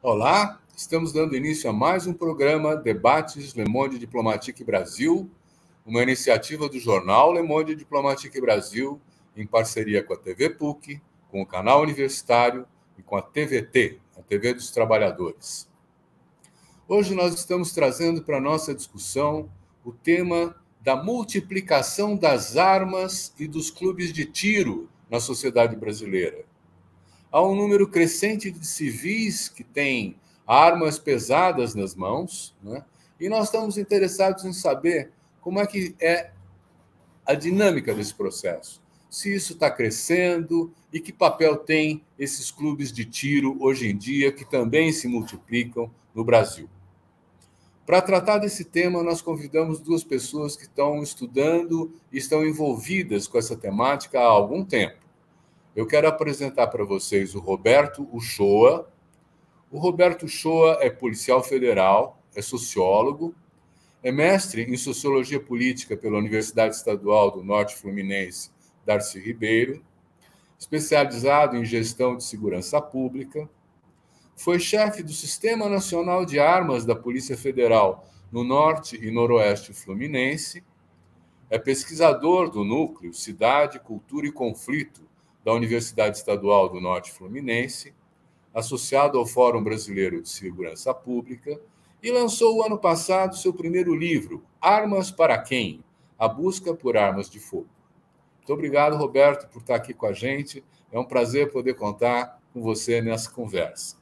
Olá, estamos dando início a mais um programa Debates Le Monde Diplomatique Brasil, uma iniciativa do jornal Le Monde Diplomatique Brasil, em parceria com a TV PUC, com o canal universitário e com a TVT, a TV dos Trabalhadores. Hoje nós estamos trazendo para a nossa discussão o tema da multiplicação das armas e dos clubes de tiro na sociedade brasileira. Há um número crescente de civis que têm armas pesadas nas mãos, né? E nós estamos interessados em saber como é que é a dinâmica desse processo. Se isso está crescendo e que papel tem esses clubes de tiro hoje em dia, que também se multiplicam no Brasil. Para tratar desse tema, nós convidamos duas pessoas que estão estudando e estão envolvidas com essa temática há algum tempo. Eu quero apresentar para vocês o Roberto Uchoa. O Roberto Uchoa é policial federal, é sociólogo, é mestre em Sociologia Política pela Universidade Estadual do Norte Fluminense, Darcy Ribeiro, especializado em Gestão de Segurança Pública, foi chefe do Sistema Nacional de Armas da Polícia Federal no Norte e Noroeste Fluminense, é pesquisador do Núcleo Cidade, Cultura e Conflito da Universidade Estadual do Norte Fluminense, associado ao Fórum Brasileiro de Segurança Pública, e lançou o ano passado seu primeiro livro, Armas para Quem? A Busca por Armas de Fogo. Muito obrigado, Roberto, por estar aqui com a gente. É um prazer poder contar com você nessa conversa.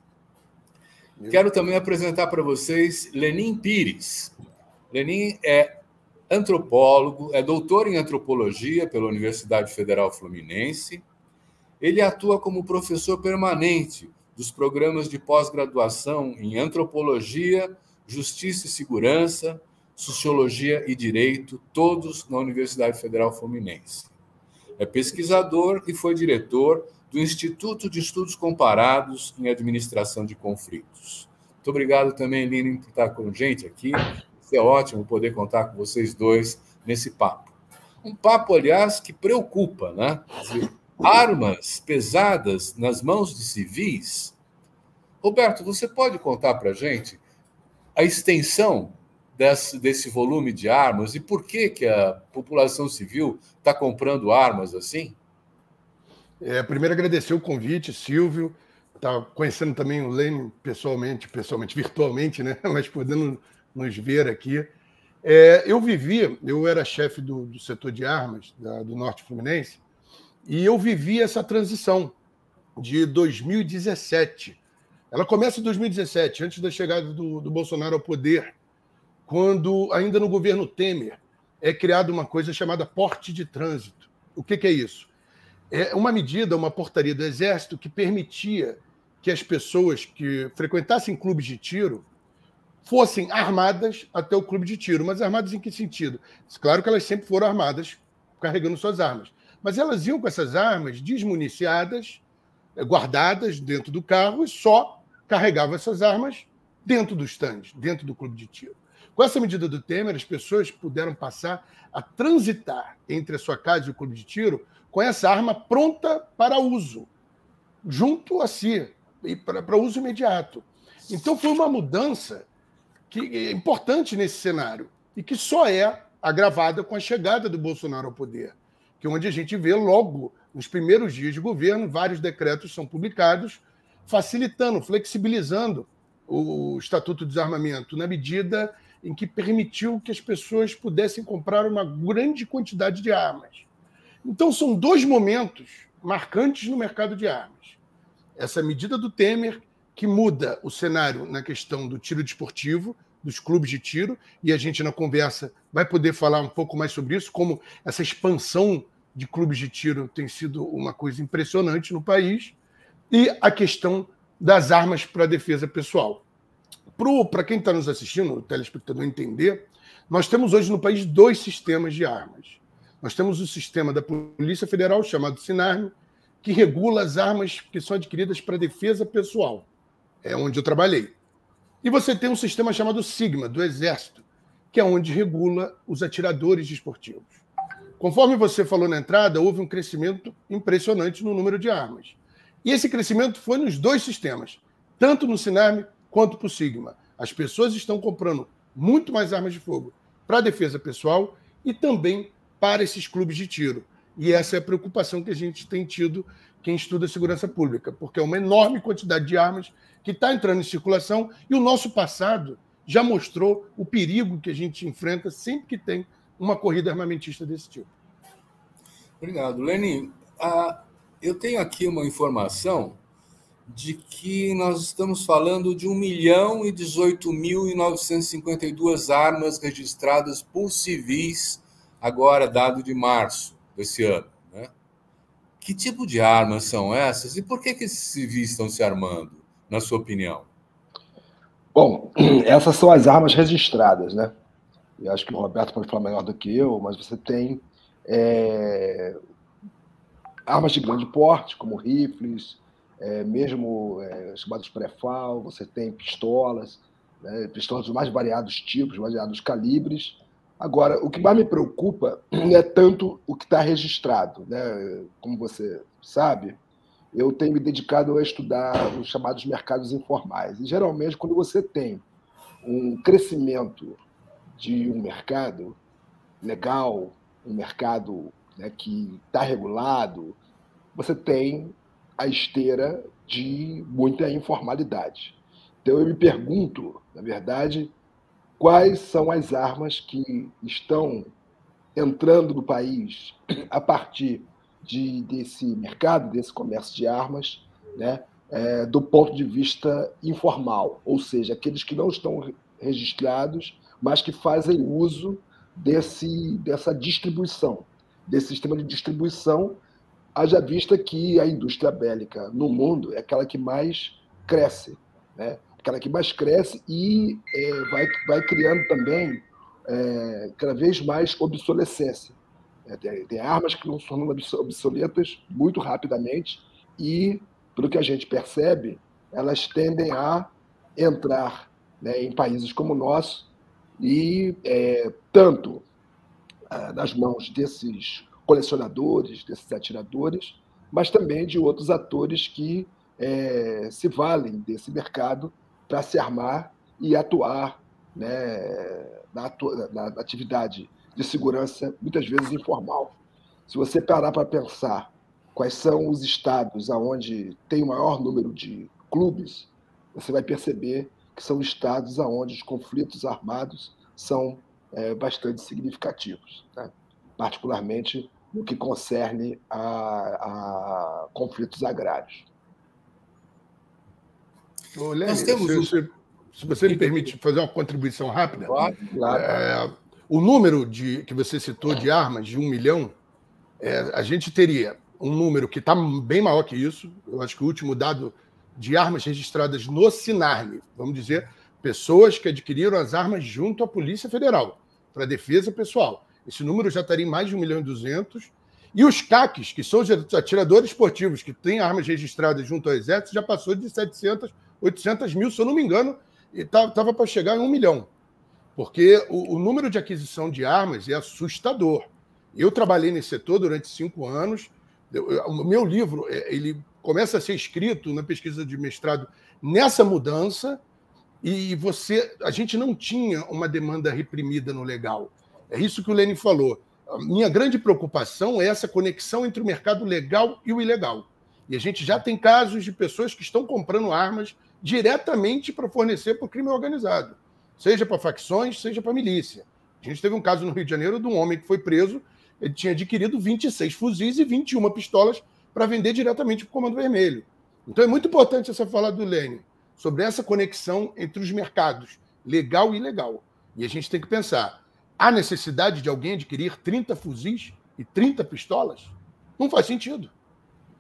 Quero também apresentar para vocês Lenin Pires. Lenin é antropólogo, é doutor em antropologia pela Universidade Federal Fluminense. Ele atua como professor permanente dos programas de pós-graduação em Antropologia, Justiça e Segurança, Sociologia e Direito, todos na Universidade Federal Fluminense. É pesquisador e foi diretor do Instituto de Estudos Comparados em Administração de Conflitos. Muito obrigado também, Lina, por estar com a gente aqui. É ótimo poder contar com vocês dois nesse papo. Um papo, aliás, que preocupa, né? Quer dizer, armas pesadas nas mãos de civis. Roberto, você pode contar para a gente a extensão desse volume de armas e por que a população civil está comprando armas assim? Primeiro, agradecer o convite, Silvio. Está conhecendo também o Lênin pessoalmente, virtualmente, né? Mas podendo nos ver aqui. Eu era chefe do setor de armas do Norte Fluminense, e eu vivi essa transição de 2017. Ela começa em 2017, antes da chegada do Bolsonaro ao poder, quando, ainda no governo Temer, é criada uma coisa chamada porte de trânsito. O que é isso? É uma medida, uma portaria do Exército que permitia que as pessoas que frequentassem clubes de tiro fossem armadas até o clube de tiro. Mas armadas em que sentido? Claro que elas sempre foram armadas, carregando suas armas. Mas elas iam com essas armas desmuniciadas, guardadas dentro do carro, e só carregavam essas armas dentro do stand, dentro do clube de tiro. Com essa medida do Temer, as pessoas puderam passar a transitar entre a sua casa e o clube de tiro com essa arma pronta para uso, junto a si, e para uso imediato. Então foi uma mudança que é importante nesse cenário e que só é agravada com a chegada do Bolsonaro ao poder, que é onde a gente vê logo nos primeiros dias de governo, vários decretos são publicados, facilitando, flexibilizando o Estatuto de Desarmamento, na medida em que permitiu que as pessoas pudessem comprar uma grande quantidade de armas. Então, são dois momentos marcantes no mercado de armas. Essa medida do Temer, que muda o cenário na questão do tiro desportivo, dos clubes de tiro, e a gente, na conversa, vai poder falar um pouco mais sobre isso, como essa expansão de clubes de tiro tem sido uma coisa impressionante no país, e a questão das armas para defesa pessoal. Para quem está nos assistindo, o telespectador entender, nós temos hoje no país dois sistemas de armas. Nós temos o sistema da Polícia Federal, chamado SINARME, que regula as armas que são adquiridas para defesa pessoal. É onde eu trabalhei. E você tem um sistema chamado SIGMA, do Exército, que é onde regula os atiradores desportivos. Conforme você falou na entrada, houve um crescimento impressionante no número de armas. E esse crescimento foi nos dois sistemas. tanto no Sinarme quanto para o Sigma. As pessoas estão comprando muito mais armas de fogo para a defesa pessoal e também para esses clubes de tiro. E essa é a preocupação que a gente tem tido, quem estuda segurança pública, porque é uma enorme quantidade de armas que está entrando em circulação e o nosso passado já mostrou o perigo que a gente enfrenta sempre que tem uma corrida armamentista desse tipo. Obrigado. Lenin, eu tenho aqui uma informação de que nós estamos falando de 1.018.952 armas registradas por civis, agora, dado de março desse ano, né? Que tipo de armas são essas e por que esses civis estão se armando, na sua opinião? Bom, essas são as armas registradas, né? Eu acho que o Roberto pode falar melhor do que eu, mas você tem armas de grande porte, como rifles, mesmo chamados pré-fal, você tem pistolas, né? Pistolas dos mais variados tipos, variados calibres. Agora, o que mais me preocupa não é tanto o que está registrado, né? Como você sabe, eu tenho me dedicado a estudar os chamados mercados informais. E, geralmente, quando você tem um crescimento de um mercado legal, um mercado, né, que está regulado, você tem a esteira de muita informalidade. Então, eu me pergunto, na verdade, quais são as armas que estão entrando no país a partir desse mercado, desse comércio de armas, né, do ponto de vista informal, ou seja, aqueles que não estão registrados, mas que fazem uso dessa distribuição, desse sistema de distribuição, haja vista que a indústria bélica no mundo é aquela que mais cresce, né? Aquela que mais cresce e vai criando também cada vez mais obsolescência. Tem armas que vão se tornando obsoletas muito rapidamente e, pelo que a gente percebe, elas tendem a entrar, né, em países como o nosso e tanto nas mãos desses colecionadores, desses atiradores, mas também de outros atores que se valem desse mercado para se armar e atuar, né, na atividade de segurança, muitas vezes informal. Se você parar para pensar quais são os estados onde tem o maior número de clubes, você vai perceber que são estados onde os conflitos armados são bastante significativos, né? Particularmente no que concerne a conflitos agrários. Ô, Lênin, se você me permite fazer uma contribuição rápida, Claro. O número que você citou de armas, de 1 milhão, a gente teria um número que está bem maior que isso. Eu acho que o último dado de armas registradas no Sinarme, vamos dizer, pessoas que adquiriram as armas junto à Polícia Federal, para defesa pessoal. Esse número já estaria em mais de 1.200.000. E os CACs, que são os atiradores esportivos, que têm armas registradas junto ao Exército, já passou de 700, 800 mil, se eu não me engano, e estava para chegar em 1 milhão. Porque o número de aquisição de armas é assustador. Eu trabalhei nesse setor durante 5 anos. O meu livro ele começa a ser escrito na pesquisa de mestrado nessa mudança, e a gente não tinha uma demanda reprimida no legal. É isso que o Lenin falou. A minha grande preocupação é essa conexão entre o mercado legal e o ilegal. E a gente já tem casos de pessoas que estão comprando armas diretamente para fornecer para o crime organizado, seja para facções, seja para milícia. A gente teve um caso no Rio de Janeiro de um homem que foi preso, ele tinha adquirido 26 fuzis e 21 pistolas para vender diretamente para o Comando Vermelho. Então é muito importante essa fala do Lenin sobre essa conexão entre os mercados, legal e ilegal. E a gente tem que pensar, há necessidade de alguém adquirir 30 fuzis e 30 pistolas? Não faz sentido.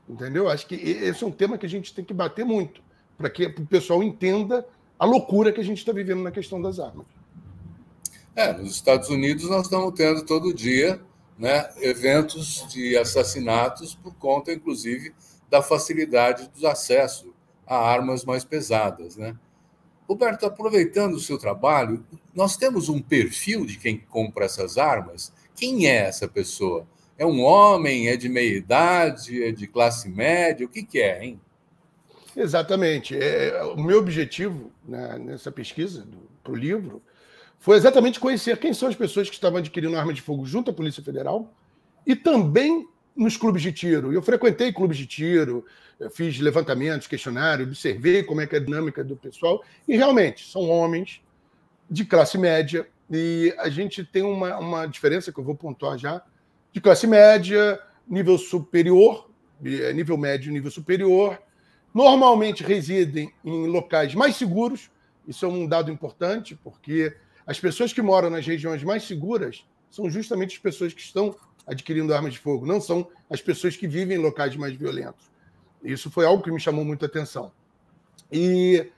Entendeu? Acho que esse é um tema que a gente tem que bater muito, para que o pessoal entenda a loucura que a gente está vivendo na questão das armas. Nos Estados Unidos nós estamos tendo todo dia, né, eventos de assassinatos por conta, inclusive, da facilidade do acesso a armas mais pesadas, né? Roberto, aproveitando o seu trabalho, nós temos um perfil de quem compra essas armas? Quem é essa pessoa? É um homem? É de meia idade? É de classe média? O que é, hein? Exatamente. O meu objetivo, né, nessa pesquisa para o livro foi exatamente conhecer quem são as pessoas que estavam adquirindo arma de fogo junto à Polícia Federal e também nos clubes de tiro. Eu frequentei clubes de tiro, fiz levantamentos, questionários, observei como é que é a dinâmica do pessoal e realmente são homens de classe média e a gente tem uma diferença que eu vou pontuar já, de classe média, nível superior, nível médio, nível superior, normalmente residem em locais mais seguros. Isso é um dado importante, porque as pessoas que moram nas regiões mais seguras são justamente as pessoas que estão adquirindo armas de fogo, não são as pessoas que vivem em locais mais violentos. Isso foi algo que me chamou muita atenção. E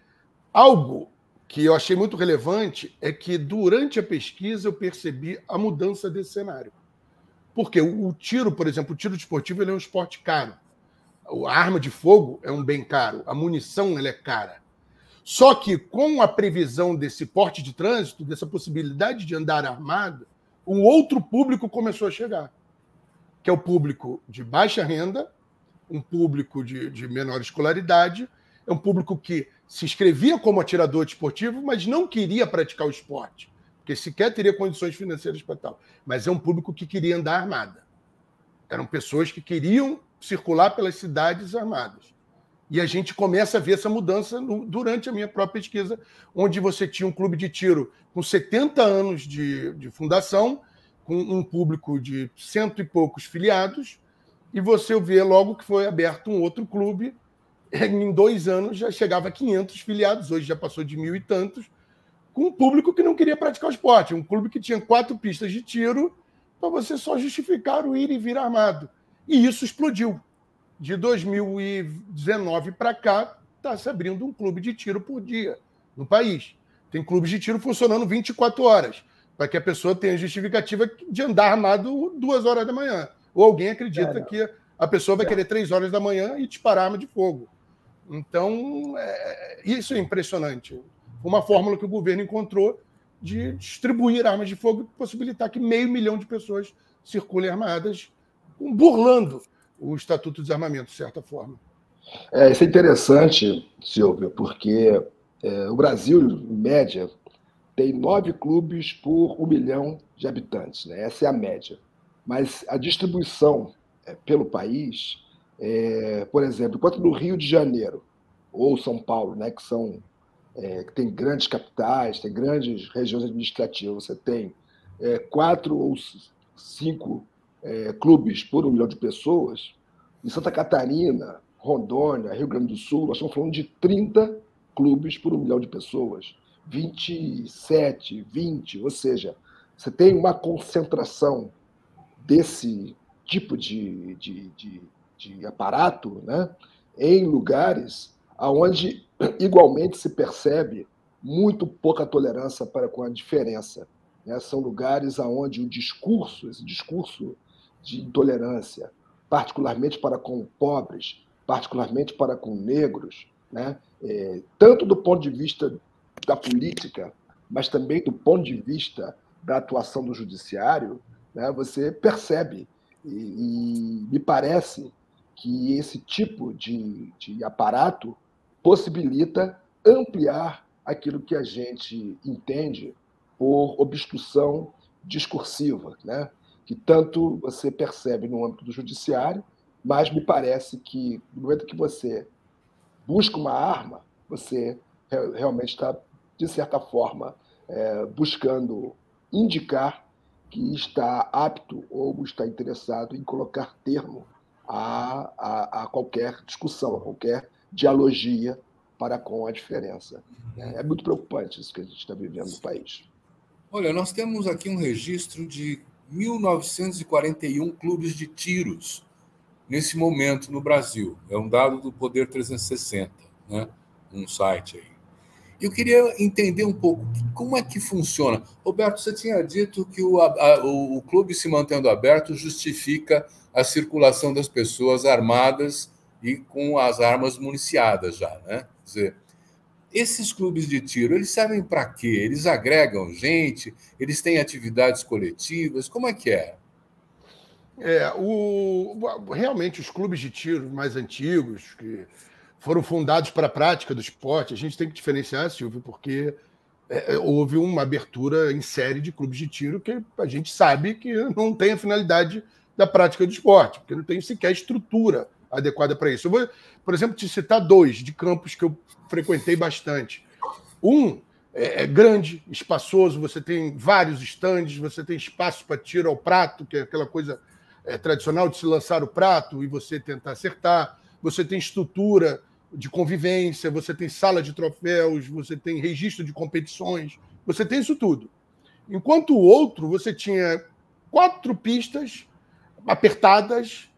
algo que eu achei muito relevante é que, durante a pesquisa, eu percebi a mudança desse cenário. Porque o tiro, por exemplo, o tiro desportivo, ele é um esporte caro. A arma de fogo é um bem caro, a munição ela é cara. Só que, com a previsão desse porte de trânsito, dessa possibilidade de andar armado, um outro público começou a chegar, que é o público de baixa renda, um público de menor escolaridade, é um público que se inscrevia como atirador desportivo, mas não queria praticar o esporte, porque sequer teria condições financeiras para tal. Mas é um público que queria andar armada. Eram pessoas que queriam circular pelas cidades armadas. E a gente começa a ver essa mudança durante a minha própria pesquisa, onde você tinha um clube de tiro com 70 anos de fundação, com um público de 100 e poucos filiados, e você vê logo que foi aberto um outro clube, em 2 anos já chegava a 500 filiados, hoje já passou de 1.000 e tantos, com um público que não queria praticar o esporte, um clube que tinha 4 pistas de tiro para você só justificar o ir e vir armado. E isso explodiu. De 2019 para cá, está se abrindo um clube de tiro por dia no país. Tem clubes de tiro funcionando 24 horas, para que a pessoa tenha justificativa de andar armado 2 horas da manhã. Ou alguém acredita que a pessoa vai querer 3 horas da manhã e disparar arma de fogo. Então, isso é impressionante. Uma fórmula que o governo encontrou de distribuir armas de fogo e possibilitar que 500 mil de pessoas circulem armadas, burlando o Estatuto de Desarmamento, de certa forma. Isso é interessante, Silvio, porque o Brasil, em média, tem 9 clubes por 1 milhão de habitantes, né? Essa é a média. Mas a distribuição pelo país, por exemplo, enquanto no Rio de Janeiro ou São Paulo, né, que tem grandes capitais, tem grandes regiões administrativas, você tem 4 ou 5 clubes por 1 milhão de pessoas. Em Santa Catarina, Rondônia, Rio Grande do Sul, nós estamos falando de 30 clubes por 1 milhão de pessoas, 27, 20, ou seja, você tem uma concentração desse tipo de aparato, né, em lugares onde igualmente se percebe muito pouca tolerância para com a diferença. Né? São lugares onde esse discurso de intolerância, particularmente para com pobres, particularmente para com negros, né? Tanto do ponto de vista da política, mas também do ponto de vista da atuação do judiciário, né? Você percebe, e me parece que esse tipo de aparato possibilita ampliar aquilo que a gente entende por obstrução discursiva, né? Que tanto você percebe no âmbito do judiciário, mas me parece que no momento que você busca uma arma, você realmente está, de certa forma, buscando indicar que está apto ou está interessado em colocar termo a qualquer discussão, a qualquer dialogia para com a diferença. É muito preocupante isso que a gente está vivendo no país. Olha, nós temos aqui um registro de 1.941 clubes de tiros nesse momento no Brasil. É um dado do Poder 360, né? Um site aí. Eu queria entender um pouco como é que funciona. Roberto, você tinha dito que o clube se mantendo aberto justifica a circulação das pessoas armadas e com as armas municiadas já, né? Quer dizer, esses clubes de tiro, eles servem para quê? Eles agregam gente? Eles têm atividades coletivas? Como é que é? Realmente, os clubes de tiro mais antigos, que foram fundados para a prática do esporte. A gente tem que diferenciar, Silvio, porque houve uma abertura em série de clubes de tiro que a gente sabe que não tem a finalidade da prática do esporte, porque não tem sequer estrutura adequada para isso. Eu vou, por exemplo, te citar 2 de campos que eu frequentei bastante. Um é grande, espaçoso, você tem vários estandes, você tem espaço para tiro ao prato, que é aquela coisa tradicional de se lançar o prato e você tentar acertar. Você tem estrutura de convivência, você tem sala de troféus, você tem registro de competições, você tem isso tudo. Enquanto o outro, você tinha 4 pistas apertadas,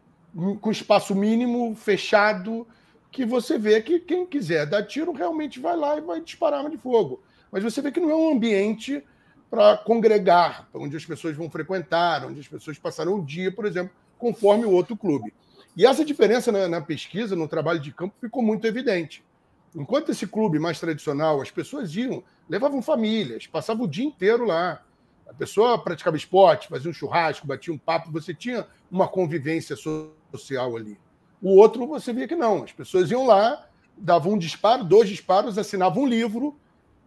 com espaço mínimo, fechado, que você vê que quem quiser dar tiro realmente vai lá e vai disparar arma de fogo. Mas você vê que não é um ambiente para congregar, onde as pessoas vão frequentar, onde as pessoas passaram o dia, por exemplo, conforme o outro clube. E essa diferença na pesquisa, no trabalho de campo, ficou muito evidente. Enquanto esse clube mais tradicional, as pessoas iam, levavam famílias, passavam o dia inteiro lá. A pessoa praticava esporte, fazia um churrasco, batia um papo, você tinha uma convivência social ali. O outro, você via que não. As pessoas iam lá, davam um disparo, 2 disparos, assinavam um livro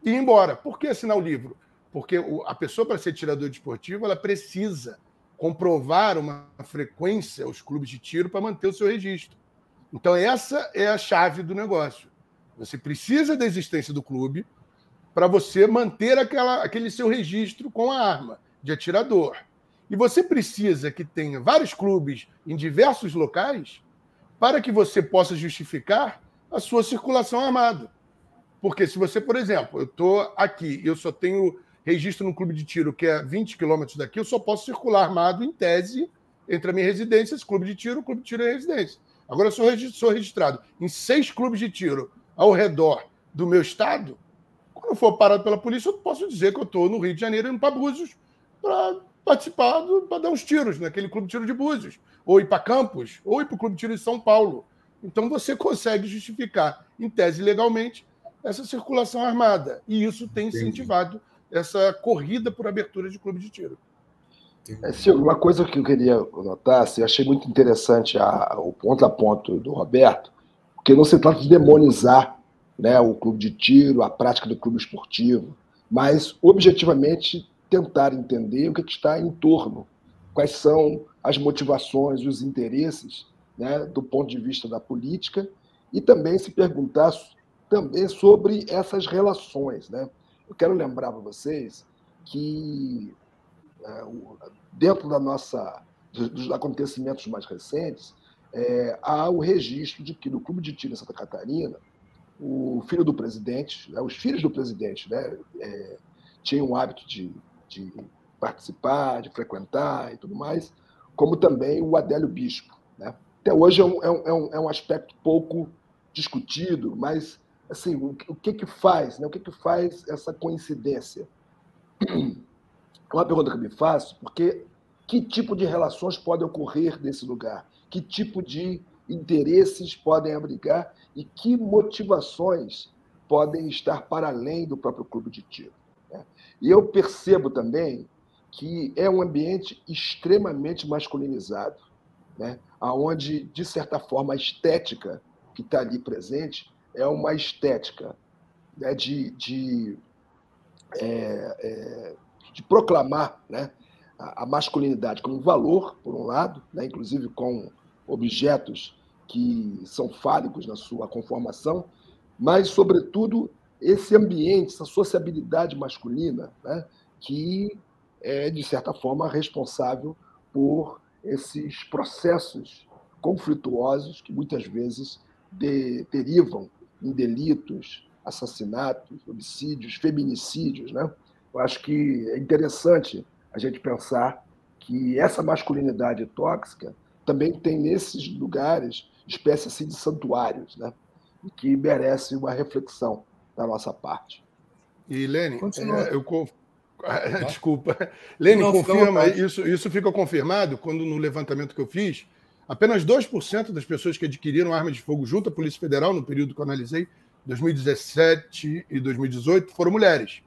e iam embora. Por que assinar o livro? Porque a pessoa, para ser tirador desportivo, ela precisa comprovar uma frequência aos clubes de tiro para manter o seu registro. Então, essa é a chave do negócio. Você precisa da existência do clube para você manter aquele seu registro com a arma de atirador. E você precisa que tenha vários clubes em diversos locais para que você possa justificar a sua circulação armada. Porque se você, por exemplo, eu estou aqui, eu só tenho registro num clube de tiro que é 20 quilômetros daqui, eu só posso circular armado em tese entre a minha residência, esse clube de tiro e a residência. Agora, eu sou registrado em 6 clubes de tiro ao redor do meu estado. Quando eu for parado pela polícia, eu posso dizer que eu estou no Rio de Janeiro, indo para Búzios, para participar, para dar uns tiros naquele clube de tiro de Búzios, ou ir para Campos, ou ir para o clube de tiro de São Paulo. Então, você consegue justificar, em tese, legalmente, essa circulação armada. E isso tem incentivado essa corrida por abertura de clube de tiro. Silvio, uma coisa que eu queria notar, eu achei muito interessante o contraponto do Roberto, porque não se trata de demonizar, né, o clube de tiro, a prática do clube esportivo, mas, objetivamente, tentar entender o que está em torno, quais são as motivações, os interesses, né, do ponto de vista da política, e também se perguntar também sobre essas relações, né? Eu quero lembrar para vocês que, dentro dos acontecimentos mais recentes, há o registro de que no Clube de Tiro em Santa Catarina, o filho do presidente, os filhos do presidente, né, tinham o hábito de participar, de frequentar e tudo mais, como também o Adélio Bispo, né? Até hoje é um aspecto pouco discutido, mas assim, o que faz, né? O que faz essa coincidência? Uma pergunta que eu me faço, porque que tipo de relações podem ocorrer nesse lugar? Que tipo de interesses podem abrigar e que motivações podem estar para além do próprio clube de tiro, né? E eu percebo também que é um ambiente extremamente masculinizado, né? Onde, de certa forma, a estética que está ali presente é uma estética, né, de proclamar, né, a masculinidade como valor, por um lado, né, inclusive com objetos que são fálicos na sua conformação, mas, sobretudo, esse ambiente, essa sociabilidade masculina, né, que é, de certa forma, responsável por esses processos conflituosos que muitas vezes derivam em delitos, assassinatos, homicídios, feminicídios, né? Eu acho que é interessante a gente pensar que essa masculinidade tóxica também tem nesses lugares espécie assim, de santuários, né? E que merece uma reflexão da nossa parte. E, Lene, desculpa. Lene, confirma, isso fica confirmado quando no levantamento que eu fiz, apenas 2% das pessoas que adquiriram armas de fogo junto à Polícia Federal, no período que eu analisei, 2017 e 2018, foram mulheres.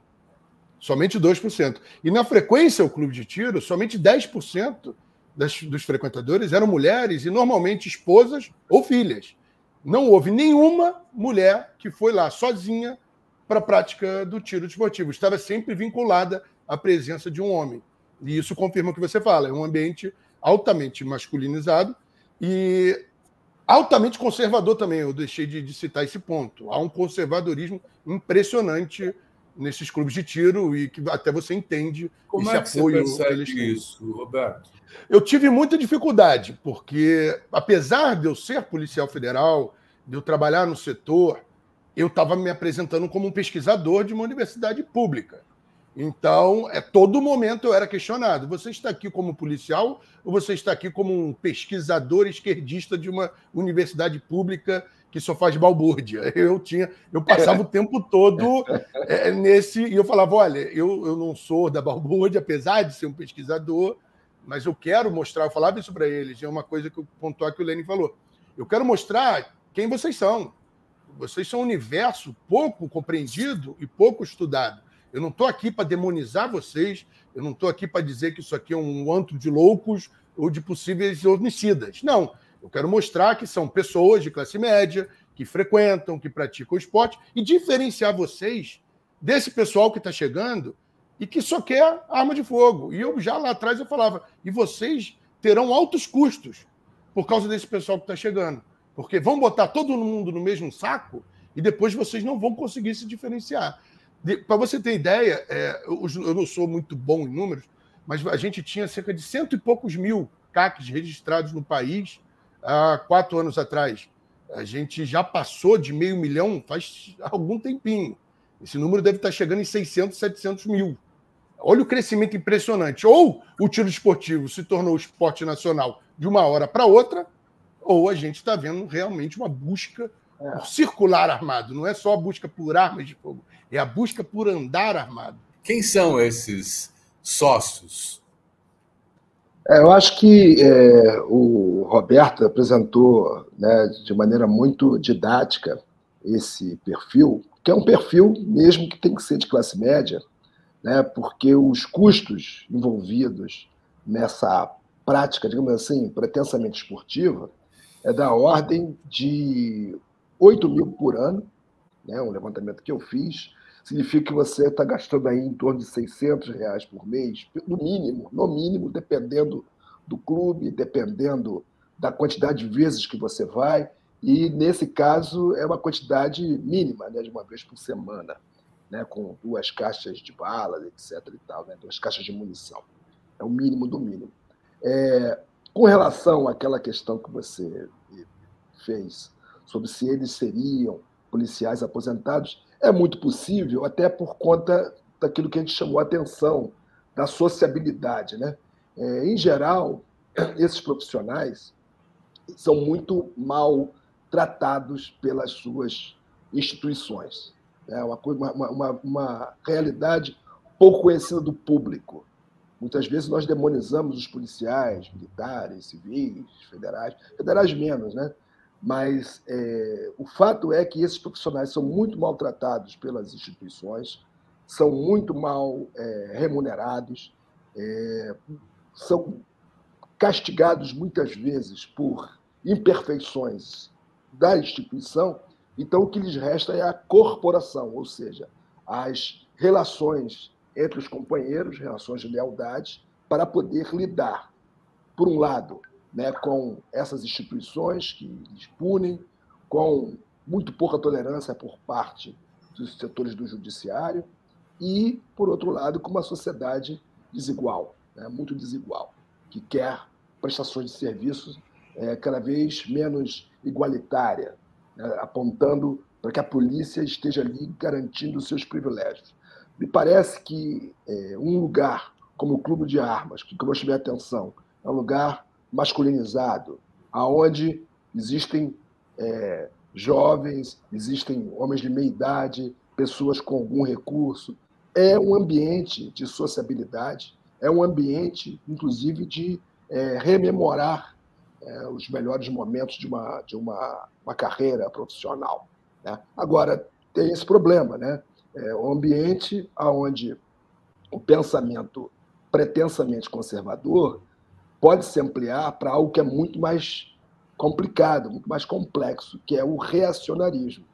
Somente 2%. E na frequência ao clube de tiro, somente 10% dos frequentadores eram mulheres e normalmente esposas ou filhas. não houve nenhuma mulher que foi lá sozinha para a prática do tiro desportivo. Estava sempre vinculada à presença de um homem. E isso confirma o que você fala. É um ambiente altamente masculinizado e altamente conservador também. Eu deixei de citar esse ponto. Há um conservadorismo impressionante nesses clubes de tiro e que até você entende Como esse é que apoio você que eles percebe têm. isso, Roberto? Eu tive muita dificuldade, porque apesar de eu ser policial federal, de eu trabalhar no setor, eu estava me apresentando como um pesquisador de uma universidade pública. Então, todo momento eu era questionado. Você está aqui como policial ou você está aqui como um pesquisador esquerdista de uma universidade pública que só faz balbúrdia? Eu passava o tempo todo nesse... E eu falava, olha, eu não sou da balbúrdia, apesar de ser um pesquisador, mas eu quero mostrar, eu falava isso para eles, é uma coisa que eu pontuar que o Lenin falou. Eu quero mostrar quem vocês são. Vocês são um universo pouco compreendido e pouco estudado. Eu não estou aqui para demonizar vocês, eu não estou aqui para dizer que isso aqui é um antro de loucos ou de possíveis homicidas. Não, eu quero mostrar que são pessoas de classe média, que frequentam, que praticam esporte, e diferenciar vocês desse pessoal que está chegando e que só quer arma de fogo. E eu já lá atrás eu falava, e vocês terão altos custos por causa desse pessoal que está chegando. Porque vão botar todo mundo no mesmo saco e depois vocês não vão conseguir se diferenciar. Para você ter ideia, eu não sou muito bom em números, mas a gente tinha cerca de 100 e poucos mil CACs registrados no país há 4 anos atrás. A gente já passou de 500 mil faz algum tempinho. Esse número deve estar chegando em 600, 700 mil. Olha o crescimento impressionante. Ou o tiro esportivo se tornou esporte nacional de uma hora para outra, ou a gente está vendo realmente uma busca por circular armado. Não é só a busca por armas de fogo, é a busca por andar armado. Quem são esses sócios? Eu acho que o Roberto apresentou, né, de maneira muito didática esse perfil, que é um perfil mesmo que tem que ser de classe média, né, porque os custos envolvidos nessa prática, digamos assim, pretensamente esportiva, é da ordem de 8 mil por ano, né, um levantamento que eu fiz, significa que você está gastando aí em torno de R$600 por mês, no mínimo, dependendo do clube, dependendo da quantidade de vezes que você vai, e nesse caso é uma quantidade mínima, né, de uma vez por semana, né, com 2 caixas de balas, etc. e tal, né, 2 caixas de munição. É o mínimo do mínimo. Com relação àquela questão que você fez sobre se eles seriam policiais aposentados, é muito possível, até por conta daquilo que a gente chamou a atenção, da sociabilidade, né? Em geral, esses profissionais são muito mal tratados pelas suas instituições. É uma realidade pouco conhecida do público. Muitas vezes nós demonizamos os policiais, militares, civis, federais menos, né? Mas o fato é que esses profissionais são muito maltratados pelas instituições, são muito mal remunerados, são castigados muitas vezes por imperfeições da instituição, então o que lhes resta é a corporação, ou seja, as relações entre os companheiros, relações de lealdade, para poder lidar, por um lado, né, com essas instituições que lhes punem, com muito pouca tolerância por parte dos setores do judiciário e, por outro lado, com uma sociedade desigual, né, muito desigual, que quer prestações de serviços cada vez menos igualitária, né, apontando para que a polícia esteja ali garantindo os seus privilégios. Me parece que um lugar como o Clube de Armas, que eu chamei a atenção, é um lugar masculinizado, aonde existem jovens, existem homens de meia idade, pessoas com algum recurso. É um ambiente de sociabilidade, é um ambiente, inclusive, de rememorar os melhores momentos de uma carreira profissional, né? Agora, tem esse problema, né? Um ambiente onde o pensamento pretensamente conservador pode se ampliar para algo que é muito mais complicado, muito mais complexo, que é o reacionarismo,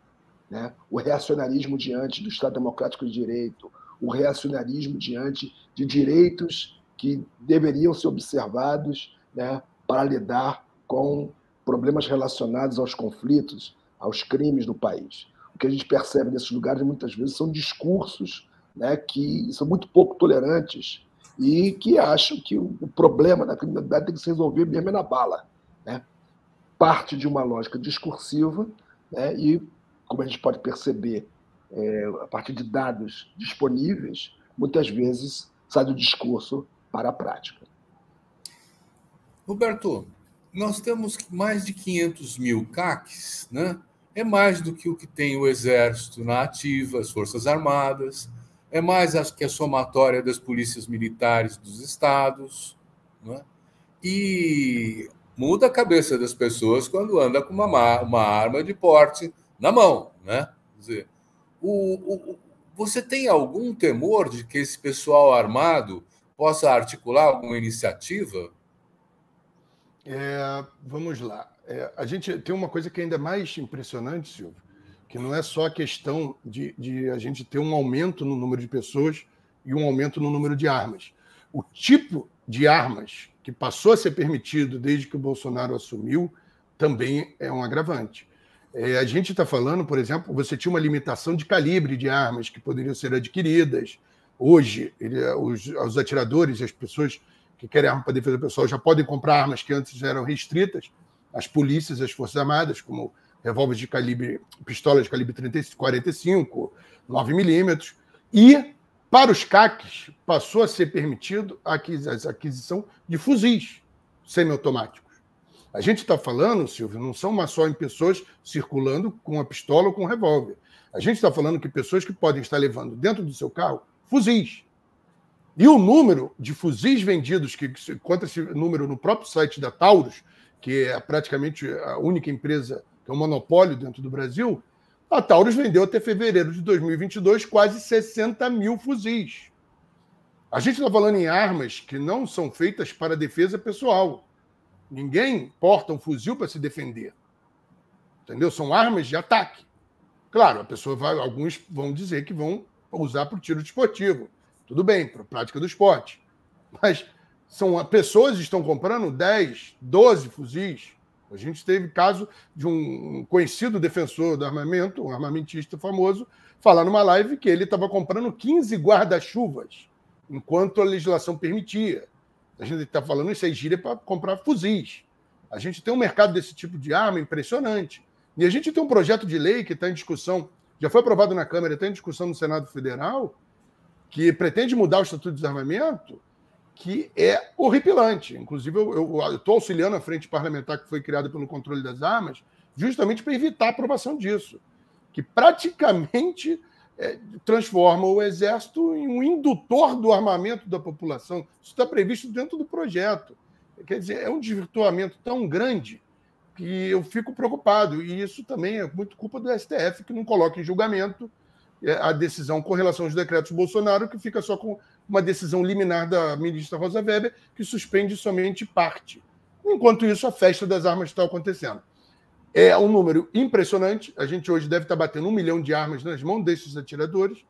né? O reacionarismo diante do Estado Democrático de Direito, o reacionarismo diante de direitos que deveriam ser observados, né, para lidar com problemas relacionados aos conflitos, aos crimes do país. O que a gente percebe nesses lugares, muitas vezes, são discursos, né, que são muito pouco tolerantes e que acham que o problema da criminalidade tem que se resolver mesmo na bala, né? Parte de uma lógica discursiva, né, e, como a gente pode perceber, a partir de dados disponíveis, muitas vezes sai do discurso para a prática. Roberto, nós temos mais de 500 mil CACs, né? É mais do que o que tem o Exército na ativa, as Forças Armadas, é mais que a somatória das polícias militares dos estados, né? E muda a cabeça das pessoas quando anda com uma arma de porte na mão, né? Quer dizer, você tem algum temor de que esse pessoal armado possa articular alguma iniciativa? Vamos lá. A gente tem uma coisa que é ainda mais impressionante, Silvio, que não é só a questão de a gente ter um aumento no número de pessoas e um aumento no número de armas. O tipo de armas que passou a ser permitido desde que o Bolsonaro assumiu também é um agravante. A gente está falando, por exemplo, você tinha uma limitação de calibre de armas que poderiam ser adquiridas. Hoje, os atiradores e as pessoas que querem arma para defesa pessoal já podem comprar armas que antes eram restritas. As polícias, as Forças Armadas, como revólveres de calibre, pistolas de calibre 45, 9mm. E, para os CACs, passou a ser permitido a aquisição de fuzis semiautomáticos. A gente está falando, Silvio, não são só em pessoas circulando com uma pistola ou com um revólver. A gente está falando que pessoas que podem estar levando dentro do seu carro fuzis. E o número de fuzis vendidos, que se encontra esse número no próprio site da Taurus, que é praticamente a única empresa que é um monopólio dentro do Brasil, a Taurus vendeu até fevereiro de 2022 quase 60 mil fuzis. A gente está falando em armas que não são feitas para defesa pessoal. Ninguém porta um fuzil para se defender. Entendeu? São armas de ataque. Claro, alguns vão dizer que vão usar para o tiro desportivo. Tudo bem, para a prática do esporte. Mas pessoas estão comprando 10, 12 fuzis. A gente teve caso de um conhecido defensor do armamento, um armamentista famoso, falar numa live que ele estava comprando 15 guarda-chuvas, enquanto a legislação permitia. A gente está falando isso aí, gíria para comprar fuzis. A gente tem um mercado desse tipo de arma impressionante. E a gente tem um projeto de lei que está em discussão, já foi aprovado na Câmara, está em discussão no Senado Federal, que pretende mudar o Estatuto de Desarmamento, que é horripilante. Inclusive, eu estou auxiliando a frente parlamentar que foi criada pelo controle das armas, justamente para evitar a aprovação disso, que praticamente transforma o Exército em um indutor do armamento da população. Isso está previsto dentro do projeto. Quer dizer, é um desvirtuamento tão grande que eu fico preocupado. E isso também é muito culpa do STF, que não coloca em julgamento a decisão com relação aos decretos Bolsonaro, que fica só com uma decisão liminar da ministra Rosa Weber, que suspende somente parte. Enquanto isso, a festa das armas está acontecendo. É um número impressionante. A gente hoje deve estar batendo 1 milhão de armas nas mãos desses atiradores,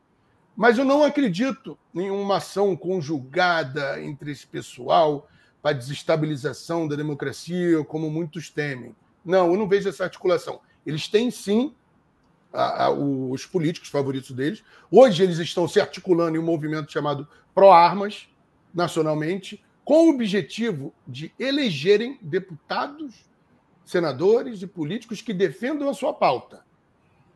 mas eu não acredito em uma ação conjugada entre esse pessoal para desestabilização da democracia, como muitos temem. Não, eu não vejo essa articulação. Eles têm, sim, os políticos favoritos deles. Hoje eles estão se articulando em um movimento chamado Pró-Armas, nacionalmente, com o objetivo de elegerem deputados, senadores e políticos que defendam a sua pauta.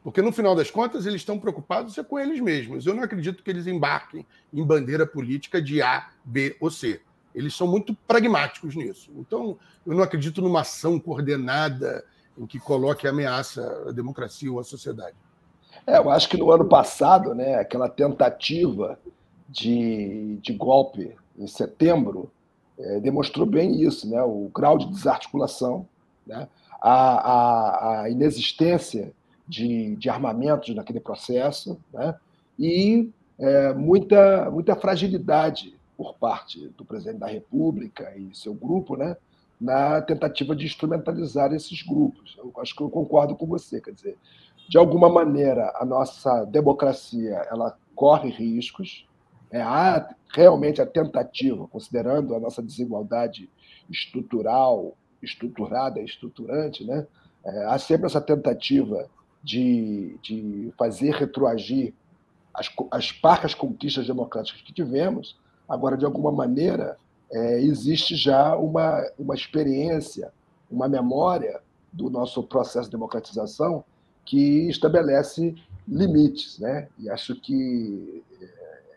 Porque, no final das contas, eles estão preocupados com eles mesmos. Eu não acredito que eles embarquem em bandeira política de A, B ou C. Eles são muito pragmáticos nisso. Então, eu não acredito numa ação coordenada em que coloque ameaça à democracia ou à sociedade. Eu acho que no ano passado, né, aquela tentativa de golpe em setembro demonstrou bem isso, né, o grau de desarticulação, né, a inexistência de armamentos naquele processo, né, e muita fragilidade por parte do presidente da República e seu grupo, né, na tentativa de instrumentalizar esses grupos. Eu acho que eu concordo com você, quer dizer, de alguma maneira a nossa democracia ela corre riscos, há realmente a tentativa, considerando a nossa desigualdade estrutural, estruturada, estruturante, né? Há sempre essa tentativa de fazer retroagir as parcas conquistas democráticas que tivemos. Agora, de alguma maneira, existe já uma experiência, uma memória do nosso processo de democratização que estabelece limites, né? E acho que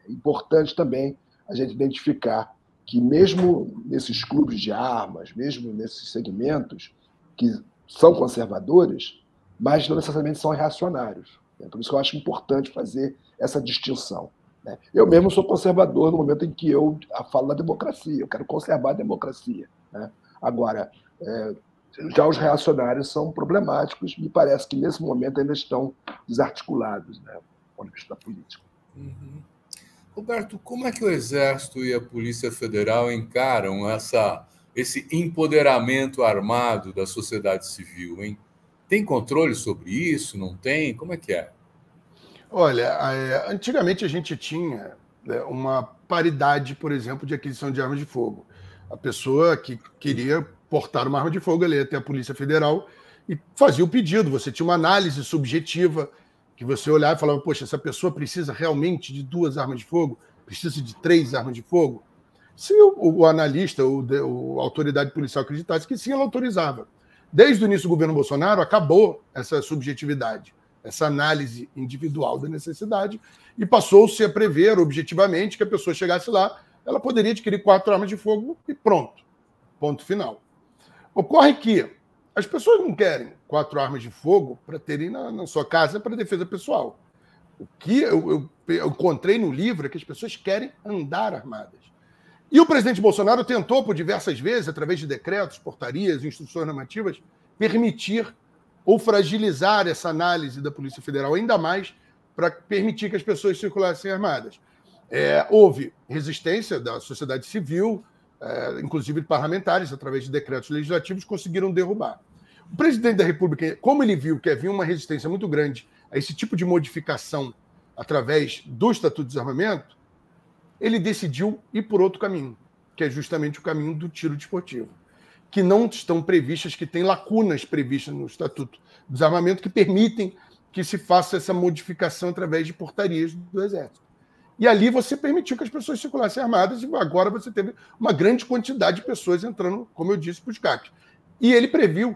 é importante também a gente identificar que, mesmo nesses clubes de armas, mesmo nesses segmentos que são conservadores, mas não necessariamente são reacionários. Por isso que eu acho importante fazer essa distinção. Eu mesmo sou conservador no momento em que eu falo da democracia, eu quero conservar a democracia. Agora, já os reacionários são problemáticos, me parece que nesse momento ainda estão desarticulados, do ponto de vista da política. Uhum. Roberto, como é que o Exército e a Polícia Federal encaram esse empoderamento armado da sociedade civil, hein? Tem controle sobre isso? Não tem? Como é que é? Olha, antigamente a gente tinha uma paridade, por exemplo, de aquisição de armas de fogo. A pessoa que queria portar uma arma de fogo, ela ia até a Polícia Federal e fazia o pedido. Você tinha uma análise subjetiva, que você olhava e falava, poxa, essa pessoa precisa realmente de 2 armas de fogo? Precisa de 3 armas de fogo? Se o analista, a autoridade policial acreditasse que sim, ela autorizava. Desde o início do governo Bolsonaro, acabou essa subjetividade, essa análise individual da necessidade, e passou-se a prever objetivamente que a pessoa chegasse lá, ela poderia adquirir 4 armas de fogo e pronto. Ponto final. Ocorre que as pessoas não querem 4 armas de fogo para terem na sua casa para defesa pessoal. O que eu encontrei no livro é que as pessoas querem andar armadas. E o presidente Bolsonaro tentou, por diversas vezes, através de decretos, portarias, instruções normativas, permitir ou fragilizar essa análise da Polícia Federal ainda mais para permitir que as pessoas circulassem armadas. Houve resistência da sociedade civil, inclusive de parlamentares, através de decretos legislativos, conseguiram derrubar. O presidente da República, como ele viu que havia uma resistência muito grande a esse tipo de modificação através do Estatuto de Desarmamento, ele decidiu ir por outro caminho, que é justamente o caminho do tiro desportivo, que não estão previstas, que tem lacunas previstas no Estatuto do Desarmamento que permitem que se faça essa modificação através de portarias do Exército. E ali você permitiu que as pessoas circulassem armadas e agora você teve uma grande quantidade de pessoas entrando, como eu disse, para os CACs. E ele previu,